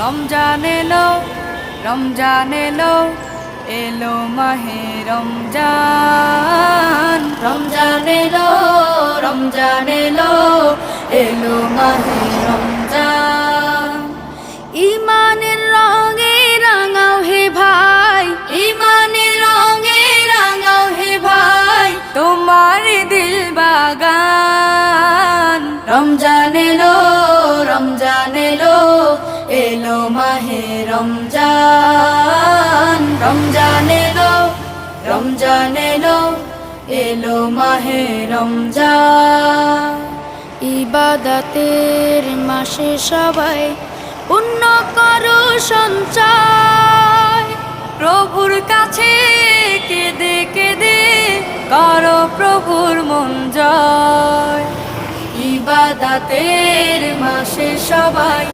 রমজান এলো, রমজান এলো, এলো মাহে রমজান। রমজান এলো, রমজান এলো, এলো মাহে রমজান। ইমানের রঙে রাঙাও হে ভাই, ইমানের রঙে রাঙাও হে ভাই, তোমার দিল বাগান। রমজান এলো, রমজান এলো, এলো মাহে রমজান। রমজান এলো, রমজান এলো, এলো মাহে রমজান। ইবাদতের মাসে সবাই পুণ্য করো সঞ্চয়, প্রভুর কাছে কেঁদে কেঁদে করো প্রভুর মন জয়। ইবাদতের মাসে সবাই